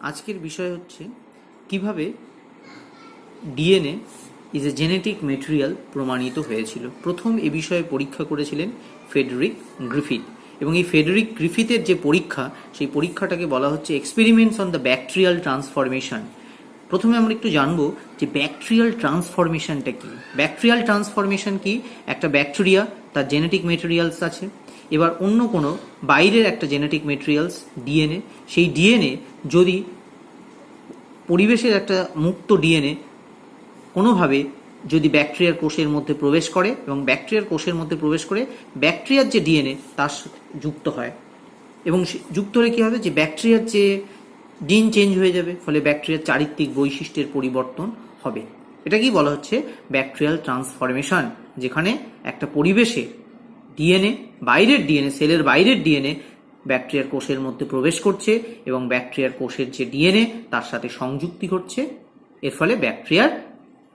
আজকের বিষয় হচ্ছে কিভাবে DNA is a genetic material প্রমাণিত হয়েছিল। প্রথম এ বিষয়ে পরীক্ষা করেছিলেন ফ্রেডেরিক গ্রিফিথ, এবং এই ফ্রেডেরিক গ্রিফিথের যে পরীক্ষা, সেই পরীক্ষাটাকে বলা হচ্ছে experiments on the bacterial transformation. প্রথমে আমরা একটু জানবো যে ব্যাকটেরিয়াল ট্রান্সফরমেশনটা কি। ব্যাকটেরিয়াল ট্রান্সফরমেশন কি? একটা ব্যাকটেরিয়া, তার জেনেটিক মেটেরিয়ালস আছে, এবার অন্য কোনো বাইরের একটা জেনেটিক মেটেরিয়ালস ডিএনএ, সেই ডিএনএ যদি পরিবেশের একটা মুক্ত ডিএনএ কোনোভাবে যদি ব্যাকটেরিয়ার কোষের মধ্যে প্রবেশ করে এবং ব্যাকটেরিয়ার কোষের মধ্যে প্রবেশ করে ব্যাকটেরিয়ার যে ডিএনএ তার যুক্ত হয়, এবং যুক্ত হলে কী হবে, যে ব্যাকটেরিয়ার যে জিন চেঞ্জ হয়ে যাবে, ফলে ব্যাকটেরিয়ার চারিত্রিক বৈশিষ্ট্যের পরিবর্তন হবে। এটা কি বলা হচ্ছে ব্যাকটেরিয়াল ট্রান্সফরমেশন, যেখানে একটা পরিবেশে ডিএনএ, বাইরের ডিএনএ, সেলের বাইরের ডিএনএ ব্যাকটেরিয়ার কোষের মধ্যে প্রবেশ করছে এবং ব্যাকটেরিয়ার কোষের যে ডিএনএ তার সাথে সংযুক্তি ঘটছে, এর ফলে ব্যাকটেরিয়ার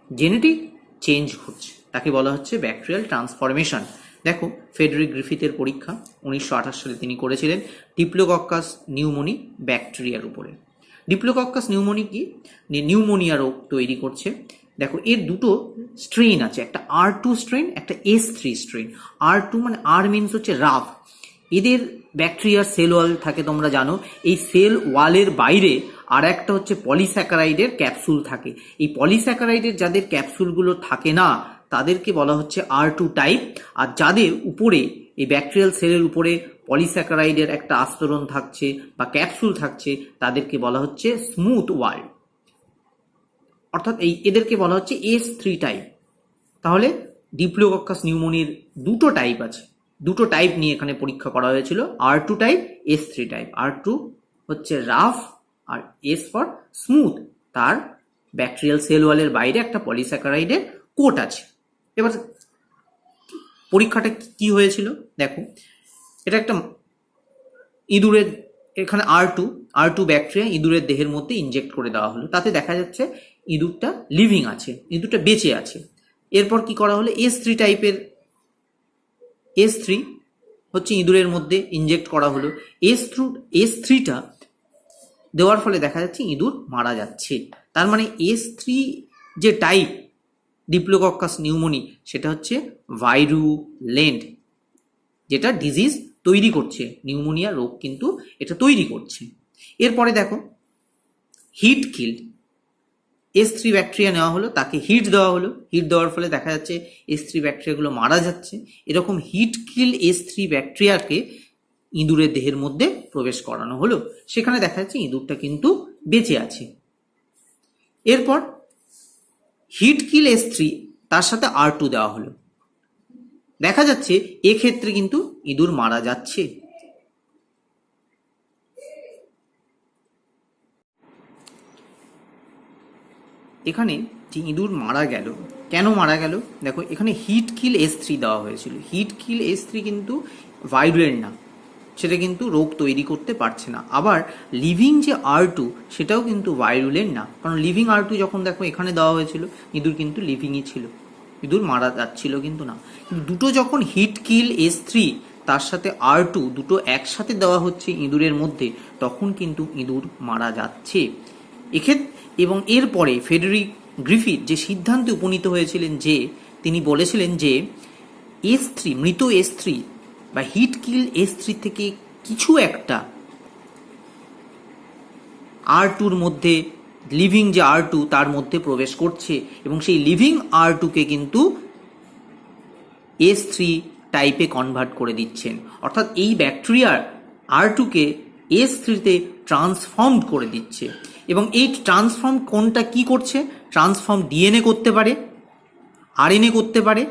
জেনেটিক চেঞ্জ হচ্ছে, তাকে বলা হচ্ছে ব্যাকটেরিয়াল ট্রান্সফরমেশন। দেখো, ফ্রেডেরিক গ্রিফিথের পরীক্ষা 1928 সালে তিনি করেছিলেন ডিপ্লোকক্কাস নিউমোনি ব্যাকটেরিয়ার উপরে। ডিপ্লোকক্কাস নিউমোনি কি? নিউমোনিয়া রোগ তৈরি করছে। দেখো, এর দুটো স্ট্রেন আছে, একটা R2 স্ট্রেন, একটা S3 স্ট্রেন। R2 মানে আর মিনস হচ্ছে রাফ। এদের ব্যাকটেরিয়ার সেল ওয়াল থাকে, তোমরা জানো। এই সেল ওয়ালের বাইরে আর একটা হচ্ছে পলিস্যাকারাইডের ক্যাপসুল থাকে। এই পলিস্যাকারাইডের যাদের ক্যাপসুলগুলো থাকে না তাদেরকে বলা হচ্ছে R2 টাইপ, আর যাদের উপরে এই ব্যাকটেরিয়াল সেলের উপরে পলিস্যাকারাইডের একটা আস্তরণ থাকছে বা ক্যাপসুল থাকছে তাদেরকে বলা হচ্ছে স্মুথ ওয়াল, অর্থাৎ এদেরকে বলা হচ্ছে S3 টাইপ। তাহলে ডিপ্লোকক্কাস নিউমোনির দুটো টাইপ আছে, দুটো টাইপ নিয়ে এখানে পরীক্ষা করা হয়েছিল, R2 type, S3 type. R2 হচ্ছে rough R S for smooth, তার ব্যাকটেরিয়াল সেল ওয়ালের বাইরে একটা পলিস্যাকারাইডের কোট আছে। এবার পরীক্ষাটা কি হয়েছিল দেখো, এটা একটা ইঁদুরের, এখানে R2 ব্যাকটেরিয়া ইঁদুরের দেহের মধ্যে ইনজেক্ট করে দেওয়া হলো, তাতে দেখা যাচ্ছে ইঁদুরটা লিভিং আছে, ইঁদুরটা বেঁচে আছে। এরপর কি করা হলো, S3 টাইপের, S3 হচ্ছে ইঁদুরের মধ্যে ইনজেক্ট করা হলো। S3টা দেওয়ার ফলে দেখা যাচ্ছে ইঁদুর মারা যাচ্ছে। তার মানে S3 যে টাইপ ডিপ্লোকক্কাস নিউমোনি, সেটা হচ্ছে ভাইরুলেন্ট, যেটা ডিজিজ তৈরি করছে, নিউমোনিয়া রোগ কিন্তু এটা তৈরি করছে। এরপরে দেখো, হিট কিল্ড S3 ব্যাকটেরিয়া নেওয়া হলো, তাকে হিট দেওয়া হলো, হিট দেওয়ার ফলে দেখা যাচ্ছে S3 ব্যাকটেরিয়াগুলো মারা যাচ্ছে। এরকম হিট কিল S3 ব্যাকটেরিয়াকে ইঁদুরের দেহের মধ্যে প্রবেশ করানো হলো, সেখানে দেখা যাচ্ছে ইঁদুরটা কিন্তু বেঁচে আছে। এরপর হিট কিল S3 তার সাথে R2 দেওয়া হলো, দেখা যাচ্ছে এক্ষেত্রে কিন্তু ইঁদুর মারা যাচ্ছে। এখানে যে ইঁদুর মারা গেল, কেন মারা গেল দেখো, এখানে হিট কিল S3 দেওয়া হয়েছিল। হিট কিল S3 কিন্তু ভাইরুলেন্ট না, সেটা কিন্তু রোগ তৈরি করতে পারছে না। আবার লিভিং যে R2 সেটাও কিন্তু ভাইরুলেন্ট না, কারণ লিভিং R2 যখন দেখো এখানে দেওয়া হয়েছিল, ইঁদুর কিন্তু লিভিংই ছিল, ইঁদুর মারা যাচ্ছিল কিন্তু না। কিন্তু দুটো যখন হিট কিল S3 তার সাথে R2 দুটো একসাথে দেওয়া হচ্ছে ইঁদুরের মধ্যে, তখন কিন্তু ইঁদুর মারা যাচ্ছে এক্ষেত্রে। এবং এরপরে ফ্রেডেরিক গ্রিফিথ যে সিদ্ধান্তে উপনীত হয়েছিলেন, যে তিনি বলেছিলেন যে S3, মৃত S3 বা হিট কিল S3 থেকে কিছু একটা R2-র মধ্যে, লিভিং যে R2 তার মধ্যে প্রবেশ করছে, এবং সেই লিভিং R2-কে কিন্তু S3 টাইপে কনভার্ট করে দিচ্ছেন। অর্থাৎ এই ব্যাকটেরিয়ার R2-কে S3-তে ট্রান্সফর্মড করে দিচ্ছে। এবং এই ট্রান্সফর্ম কোনটা কি করছে? ট্রান্সফর্ম ডিএনএ করতে পারে, আরএনএ করতে পারে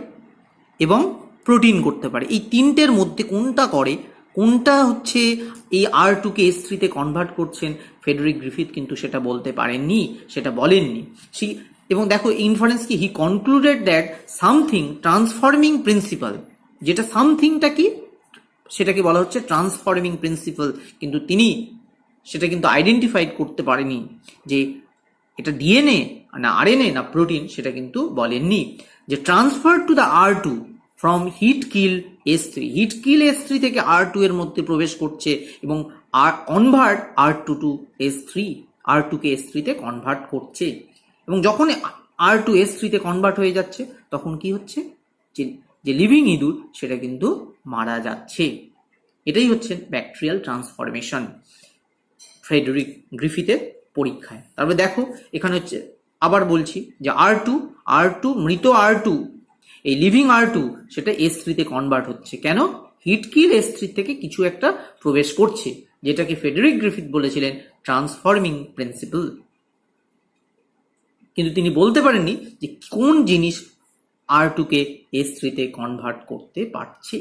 এবং প্রোটিন করতে পারে। এই তিনটের মধ্যে কোনটা করে, কোনটা হচ্ছে এই R2-কে S3-তে কনভার্ট করছেন, ফ্রেডেরিক গ্রিফিথ কিন্তু সেটা বলতে পারেননি, সেটা বলেননি। এবং দেখো ইনফারেন্স কি, he concluded that something transforming principle, যেটা সামথিংটা কি সেটাকে বলা হচ্ছে ট্রান্সফর্মিং প্রিন্সিপাল, কিন্তু তিনি সেটা কিন্তু আইডেন্টিফাইড করতে পারেনি যে এটা ডিএনএ না আরএনএ না প্রোটিন, সেটা কিন্তু বলেননি। যে transfer to the R2 from heat kill S3, heat kill S3 থেকে R2 এর মধ্যে প্রবেশ করছে এবং convert R2 two S3, R2 কে S3 তে কনভার্ট করছে, এবং যখন R2 S3 তে কনভার্ট হয়ে যাচ্ছে তখন কি হচ্ছে, যে লিভিং ইঁদুর সেটা কিন্তু মারা যাচ্ছে। এটাই হচ্ছে ব্যাকটেরিয়াল ট্রান্সফরমেশন ফ্রেডেরিক গ্রিফিথের পরীক্ষায়। তারপরে দেখো এখানে হচ্ছে, আবার বলছি যে R2 মৃত R2, এই লিভিং R2 সেটা S3 তে কনভার্ট হচ্ছে। কেন? হিট কিল S3 থেকে কিছু একটা প্রবেশ করছে, যেটাকে ফ্রেডেরিক গ্রিফিথ বলেছিলেন ট্রান্সফর্মিং প্রিন্সিপল। কিন্তু তিনি বলতে পারেননি যে কোন জিনিস R2 কে S3 তে কনভার্ট করতে পারছে।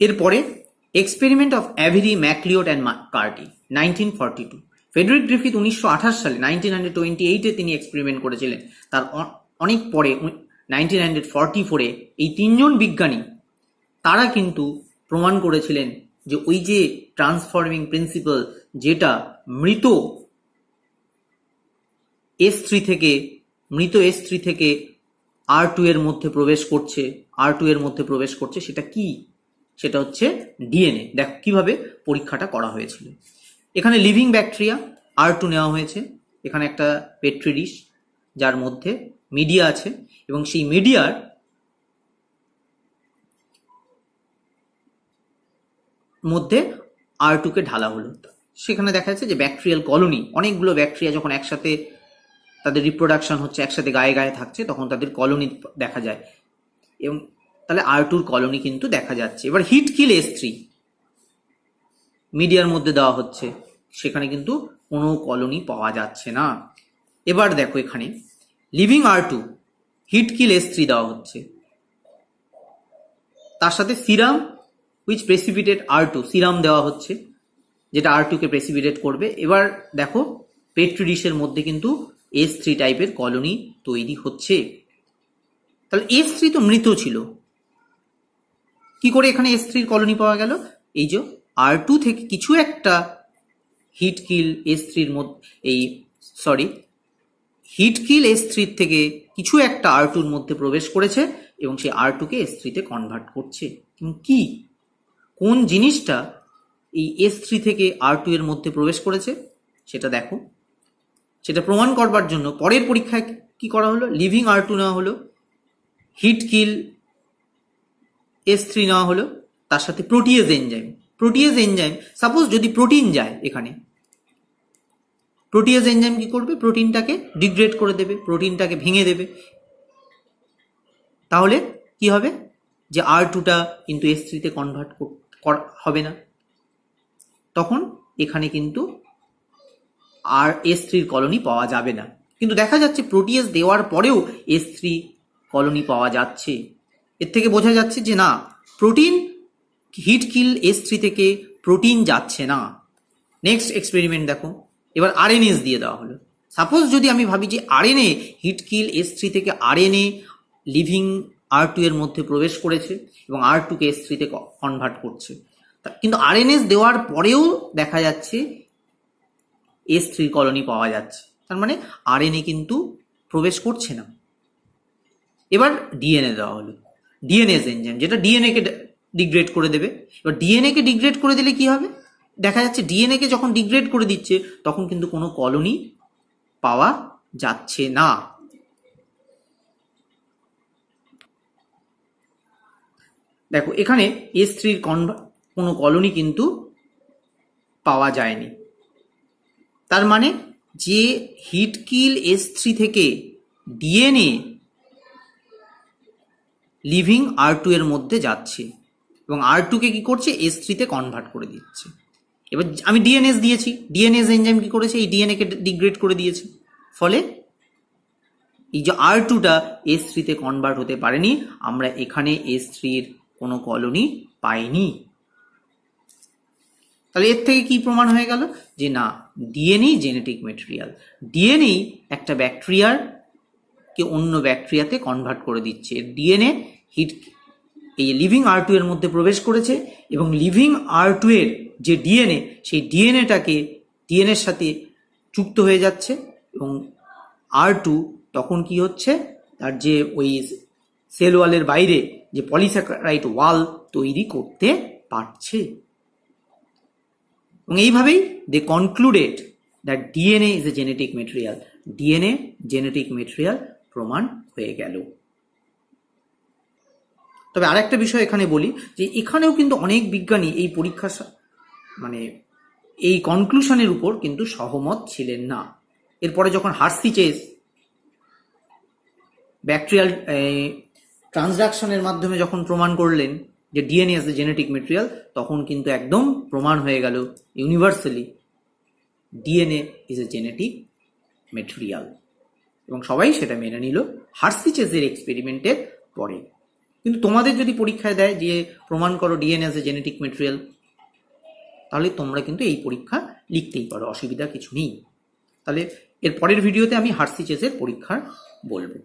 এরপরে experiment of Avery, McLeod and Carty, 1942। Frederick Griffith 1928 সালে 1928-এ তিনি এক্সপেরিমেন্ট করেছিলেন। তার অনেক পরে 1944-এ এই তিনজন বিজ্ঞানী তারা কিন্তু প্রমাণ করেছিলেন যে ওই যে ট্রান্সফর্মিং প্রিন্সিপাল, যেটা মৃত S3 থেকে R2 এর মধ্যে প্রবেশ করছে, সেটা কি? সেটা হচ্ছে ডিএনএ। দেখো কিভাবে পরীক্ষাটা করা হয়েছিল। এখানে লিভিং ব্যাকটেরিয়া R2 নেওয়া হয়েছে, এখানে একটা পেট্রি ডিশ যার মধ্যে মিডিয়া আছে, এবং সেই মিডিয়ার মধ্যে R2 কে ঢালা হলো। সেখানে দেখা যাচ্ছে যে ব্যাকটেরিয়াল কলোনি, অনেকগুলো ব্যাকটেরিয়া যখন একসাথে তাদের রিপ্রোডাকশন হচ্ছে, একসাথে গায়ে গায়ে থাকছে, তখন তাদের কলোনি দেখা যায়, এবং তাহলে R2 কলোনি কিন্তু দেখা যাচ্ছে। এবার হিট কিল S3 মিডিয়ার মধ্যে দেওয়া হচ্ছে, সেখানে কিন্তু কোনো কলোনি পাওয়া যাচ্ছে না। এবার দেখো এখানে living R2 hit kill S3 দেওয়া হচ্ছে, তার সাথে serum which precipitate R2, serum দেওয়া হচ্ছে যেটা R2 কে প্রেসিপিটেট করবে। এবার দেখো পেট্রি ডিশের মধ্যে কিন্তু S3 টাইপের কলোনি তৈরি হচ্ছে। তাহলে S3 তো মৃত ছিল, কি করে এখানে S3 কলোনি পাওয়া গেল? এই যে R2 থেকে কিছু একটা হিট কিল S3 থেকে কিছু একটা R2-র মধ্যে প্রবেশ করেছে, এবং সেই R2 কে S3 তে কনভার্ট করছে। কি, কোন জিনিসটা এই S3 থেকে R2 এর মধ্যে প্রবেশ করেছে সেটা দেখো। সেটা প্রমাণ করবার জন্য পরের পরীক্ষায় কি করা হলো, লিভিং R2 নেওয়া হলো, হিট কিল S3 নেওয়া হলো, তার সাথে প্রোটিয়েজ এনজাইম। সাপোজ যদি প্রোটিন যায়, এখানে প্রোটিয়েজ এনজাইম কি করবে, প্রোটিনটাকে ডিগ্রেড করে দেবে, প্রোটিনটাকে ভেঙে দেবে। তাহলে কি হবে, যে R2টা কিন্তু S3 তে কনভার্ট হবে না, তখন এখানে কিন্তু আর S3 কলোনি পাওয়া যাবে না। কিন্তু দেখা যাচ্ছে প্রোটিয়েজ দেওয়ার পরেও S3 কলোনি পাওয়া যাচ্ছে। এর থেকে বোঝা যাচ্ছে যে না, প্রোটিন হিট কিল S3 থেকে প্রোটিন যাচ্ছে না। নেক্সট এক্সপেরিমেন্ট দেখো, এবার আরএনএস দিয়ে দেওয়া হলো। সাপোজ যদি আমি ভাবি যে আরএনএ হিট কিল S3 থেকে আরএনএ লিভিং R2 এর মধ্যে প্রবেশ করেছে এবং R2 কে S3 তে কনভার্ট করছে, কিন্তু আরএনএস দেওয়ার পরেও দেখা যাচ্ছে S3 কলোনি পাওয়া যাচ্ছে, তার মানে আরএনএ কিন্তু প্রবেশ করছে না। এবার ডিএনএ দেওয়া হলো, ডিএনএস এনজাইম, যেটা ডিএনএ কে ডিগ্রেড করে দেবে। এবার ডিএনএ কে ডিগ্রেড করে দিলে কি হবে, দেখা যাচ্ছে ডিএনএ কে যখন ডিগ্রেড করে দিচ্ছে তখন কিন্তু কোনো কলোনি পাওয়া যাচ্ছে না। দেখো এখানে S3 কোনো কলোনি কিন্তু পাওয়া যায়নি। তার মানে যে হিট কিল S3 থেকে ডিএনএ লিভিং R2 এর মধ্যে যাচ্ছে এবং R2 কে কি করছে, S3 তে কনভার্ট করে দিচ্ছে। এবার আমি ডিএনএস দিয়েছি, ডিএনএস এনজাইম কি করেছে, এই ডিএনএ কে ডিগ্রেড করে দিয়েছে, ফলে এই যে R2টা S3 তে কনভার্ট হতে পারেনি, আমরা এখানে S3 এর কোনো কলোনি পাইনি। তাহলে এর থেকে কি প্রমাণ হয়ে গেল, যে না, ডিএনএ জেনেটিক ম্যাটেরিয়াল, ডিএনএ একটা ব্যাকটেরিয়ার কে অন্য ব্যাকটেরিয়াতে কনভার্ট করে দিচ্ছে। ডিএনএ এই লিভিং R2 এর মধ্যে প্রবেশ করেছে এবং লিভিং R2 এর যে ডিএনএ, সেই ডিএনএর সাথে যুক্ত হয়ে যাচ্ছে, এবং R2 তখন কি হচ্ছে, তার যে ওই সেল ওয়ালের বাইরে যে পলিস্যাকারাইড ওয়াল তৈরি করতে পারছে। এবং এইভাবেই they concluded that DNA is a genetic material. DNA genetic material প্রমাণ হয়ে গেল। তবে আরেকটা বিষয় এখানে বলি যে এখানেও কিন্তু অনেক বিজ্ঞানী এই পরীক্ষা মানে এই কনক্লুশনের উপর কিন্তু সহমত ছিলেন না। এরপরে যখন হার্সি চেস ব্যাকটেরিয়াল ট্রানজাকশনের মাধ্যমে যখন প্রমাণ করলেন যে DNA is a genetic material, তখন কিন্তু একদম প্রমাণ হয়ে গেল universally DNA is a genetic material, এবং সবাই সেটা মেনে নিল হার্সি চেসের এক্সপেরিমেন্টের পরে। কিন্তু তোমাদের যদি পরীক্ষায় দেয় যে প্রমাণ করো DNA is a genetic material, তাহলে তোমরা কিন্তু এই পরীক্ষা লিখতেই পারো, অসুবিধা কিছু নেই। তাহলে এর পরের ভিডিওতে আমি হার্সি চেসের পরীক্ষা বলবো।